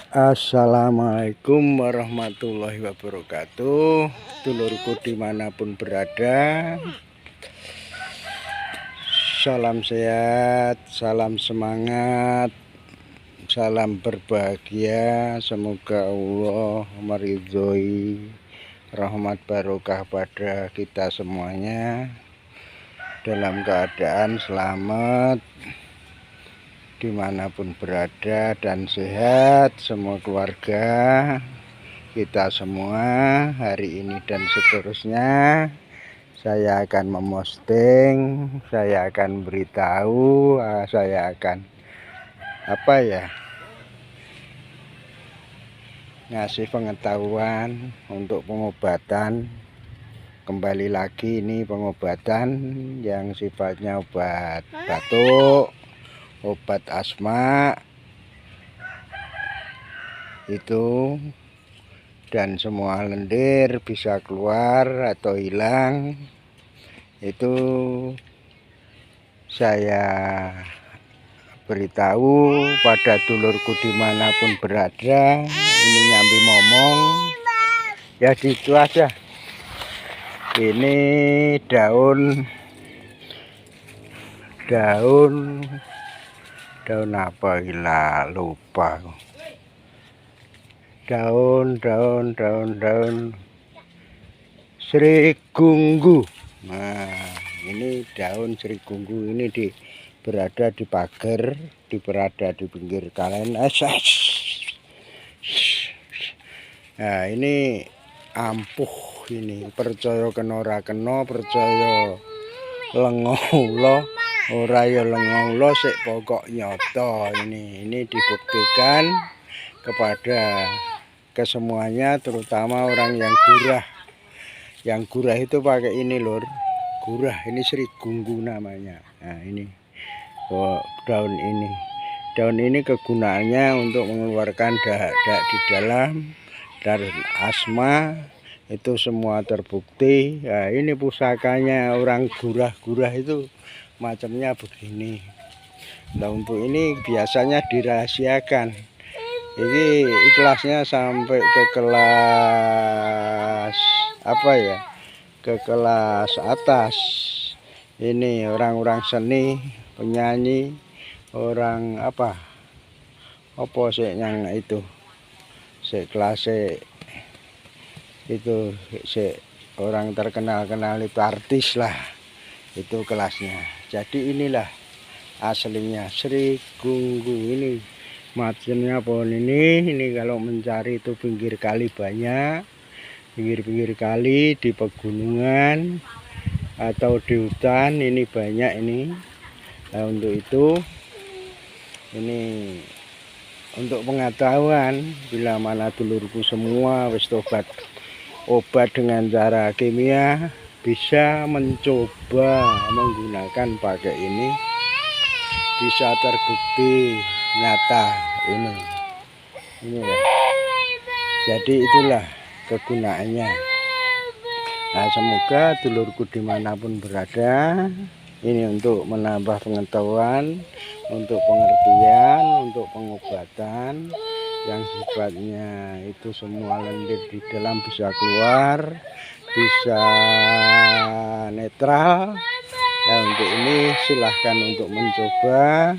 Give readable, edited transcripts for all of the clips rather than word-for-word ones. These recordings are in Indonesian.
Assalamualaikum warahmatullahi wabarakatuh. Dulurku dimanapun berada, salam sehat, salam semangat, salam berbahagia. Semoga Allah meridhoi rahmat barokah pada kita semuanya dalam keadaan selamat dimanapun berada dan sehat semua keluarga kita semua. Hari ini dan seterusnya saya akan memosting, saya akan beritahu, saya akan ngasih pengetahuan untuk pengobatan. Kembali lagi ini pengobatan yang sifatnya obat batuk, obat asma itu, dan semua lendir bisa keluar atau hilang. Itu saya beritahu pada dulurku dimanapun berada. Ini nyambi ngomong ya, gitu aja. Ini daun apa, gila lupa. Daun serigunggu. Nah, ini daun serigunggu ini berada di pagar, berada di pinggir kalian. Nah, ini ampuh ini, percaya kena ora kena, percaya lengo ora ya lengo sik pokok nyoto. Ini dibuktikan kepada kesemuanya, terutama orang yang gurah. Yang gurah itu pakai ini lur, gurah ini serigunggu namanya. Nah ini daun ini kegunaannya untuk mengeluarkan dahak di dalam dan asma, itu semua terbukti. Nah, ini pusakanya orang gurah itu macamnya begini. Nah, untuk ini biasanya dirahasiakan. Ini ikhlasnya sampai ke kelas ke kelas atas. Ini orang-orang seni, penyanyi, orang apa sih yang itu kelas itu orang terkenal itu artis lah, itu kelasnya. Jadi inilah aslinya serigunggu. Ini macamnya pohon ini kalau mencari itu pinggir kali banyak, pinggir kali, di pegunungan atau di hutan ini banyak ini. Nah, untuk itu ini untuk pengetahuan, bila mana dulurku semua wis tobat obat dengan cara kimia, bisa mencoba menggunakan pakai ini, bisa terbukti nyata ini ya. Jadi itulah kegunaannya. Nah, semoga dulurku dimanapun berada ini untuk menambah pengetahuan, untuk pengertian, untuk pengobatan yang sifatnya itu semua lendir di dalam bisa keluar, bisa netral. Nah, untuk ini silahkan untuk mencoba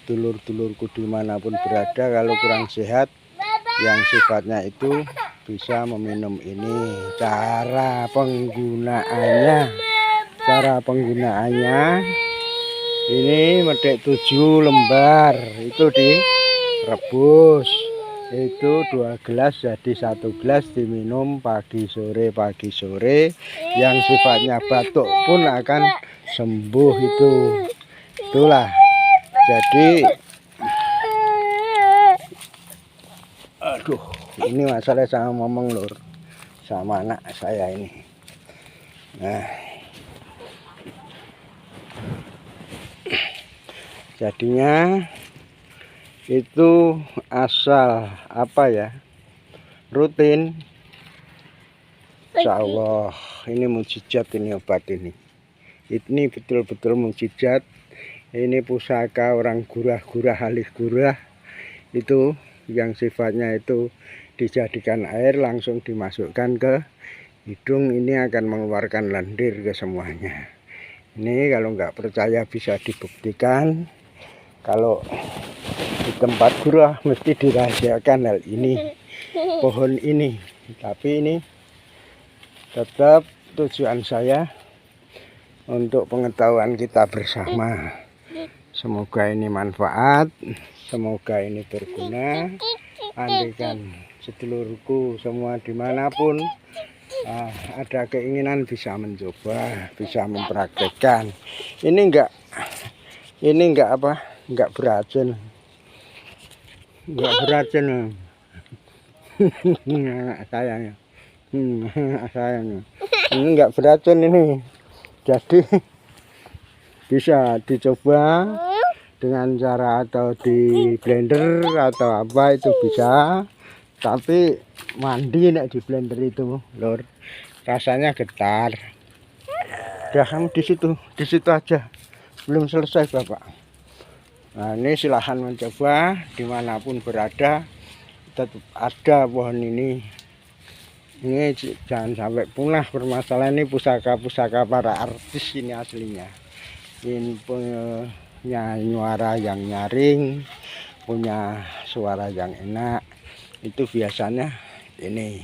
dulur-dulurku dimanapun berada. Kalau kurang sehat yang sifatnya itu bisa meminum ini. Cara penggunaannya ini medek 7 lembar itu direbus, itu 2 gelas jadi 1 gelas, diminum pagi sore. Yang sifatnya batuk pun akan sembuh itulah. Jadi aduh, ini masalah sama ngomong lur, sama anak saya ini. Nah, jadinya itu asal rutin, insya Allah ini mukjizat. Ini obat ini betul-betul mukjizat. Ini pusaka orang gurah, halih gurah itu yang sifatnya itu dijadikan air langsung dimasukkan ke hidung, ini akan mengeluarkan lendir ke semuanya. Ini kalau nggak percaya bisa dibuktikan. Kalau di tempat gurah mesti dirahasiakan hal ini, pohon ini. Tapi ini tetap tujuan saya untuk pengetahuan kita bersama. Semoga ini manfaat, semoga ini berguna. Andaikan sedulurku semua dimanapun ada keinginan bisa mencoba, bisa mempraktekkan. Ini enggak beracun, sayangnya. Sayangnya ini enggak beracun ini, jadi bisa dicoba dengan cara atau di blender atau apa itu bisa. Tapi mandi nek di blender itu lur, rasanya getar. Udah, kamu di situ aja, belum selesai Bapak. Nah, ini silahkan mencoba dimanapun berada, tetap ada pohon ini. Ini jangan sampai punah. Permasalahan ini pusaka para artis ini aslinya. Ini punya suara yang nyaring, punya suara yang enak. Itu biasanya ini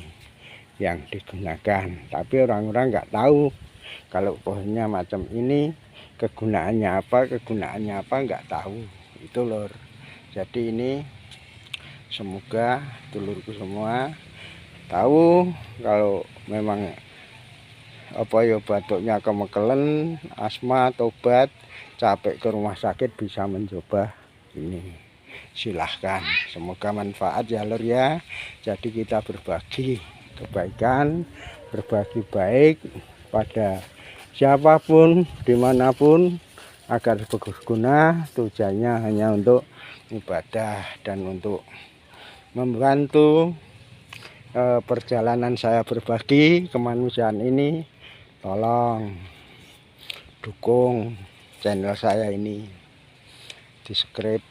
yang digunakan. Tapi orang-orang nggak tahu kalau pohonnya macam ini kegunaannya apa nggak tahu. Itu lor. Jadi ini semoga dulurku semua tahu kalau memang batuknya kemekelen, asma, tobat, capek ke rumah sakit bisa mencoba ini. Silahkan, semoga manfaat ya lur ya. Jadi kita berbagi kebaikan, berbagi baik pada siapapun, dimanapun, agar berguna. Tujuannya hanya untuk ibadah dan untuk membantu perjalanan saya berbagi kemanusiaan ini. Tolong dukung channel saya ini, di subscribe,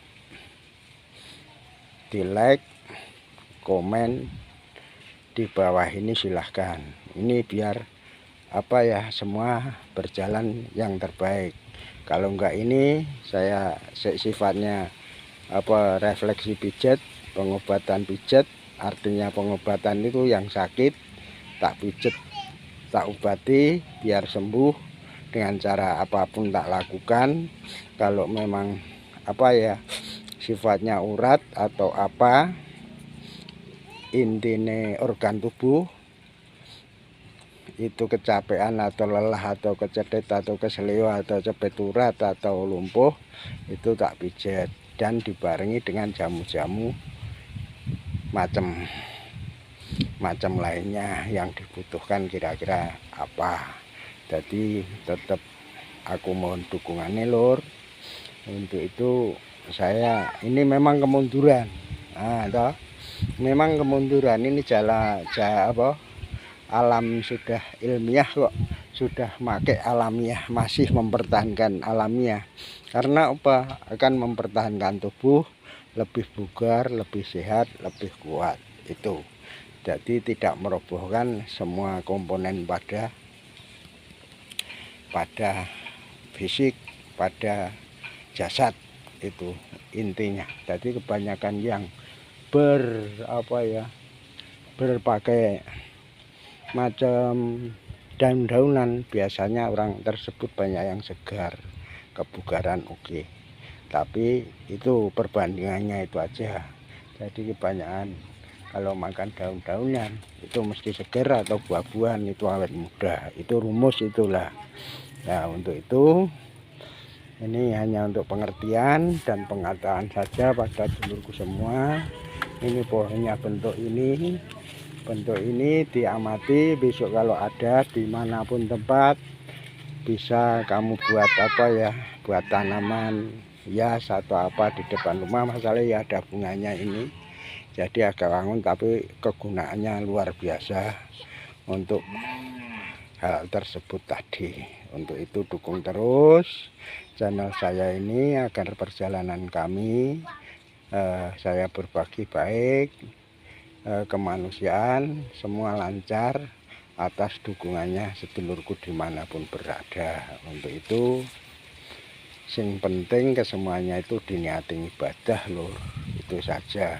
di like, komen di bawah ini silahkan. Ini biar semua berjalan yang terbaik. Kalau enggak ini saya sifatnya refleksi pijat, pengobatan pijat. Artinya pengobatan itu yang sakit tak pijet, tak obati biar sembuh dengan cara apapun tak lakukan. Kalau memang sifatnya urat atau intinya organ tubuh itu kecapean atau lelah atau kecedet atau keselio atau cepet urat atau lumpuh, itu tak pijet dan dibarengi dengan jamu-jamu macam lainnya yang dibutuhkan kira-kira apa. Jadi tetap aku mohon dukungannya lur. Untuk itu saya ini memang kemunduran. Memang kemunduran ini alam sudah ilmiah kok, sudah pakai alamiah, masih mempertahankan alamiah. Karena akan mempertahankan tubuh lebih bugar, lebih sehat, lebih kuat itu. Jadi tidak merobohkan semua komponen pada fisik, pada jasad, itu intinya. Jadi kebanyakan yang berpakai macam daun-daunan biasanya orang tersebut banyak yang segar, kebugaran oke. Tapi itu perbandingannya itu aja. Jadi kebanyakan kalau makan daun-daunan itu mesti segar atau buah-buahan itu awet muda. Itu rumus itulah. Nah, untuk itu ini hanya untuk pengertian dan pengetahuan saja pada dulurku semua. Ini pohonnya bentuk ini diamati. Besok kalau ada dimanapun tempat bisa kamu buat buat tanaman hias atau di depan rumah. Masalahnya ada bunganya ini, jadi agak wangun, tapi kegunaannya luar biasa untuk hal tersebut tadi. Untuk itu dukung terus channel saya ini agar perjalanan kami saya berbagi baik, kemanusiaan semua lancar atas dukungannya sedulurku dimanapun berada. Untuk itu sing penting kesemuanya itu diniati ibadah lur, itu saja.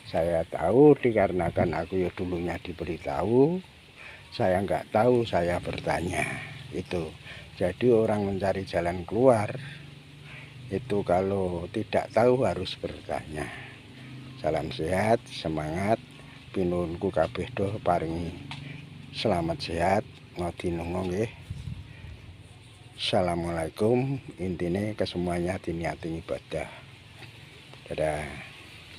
Saya tahu dikarenakan aku ya dulunya diberitahu, saya nggak tahu saya bertanya itu. Jadi orang mencari jalan keluar itu kalau tidak tahu harus bertanya. Salam sehat, semangat, pinunku kabeh doh paringi selamat sehat, ngodinungo nggih. Assalamualaikum, intine kesemuanya diniati ibadah. Dadah.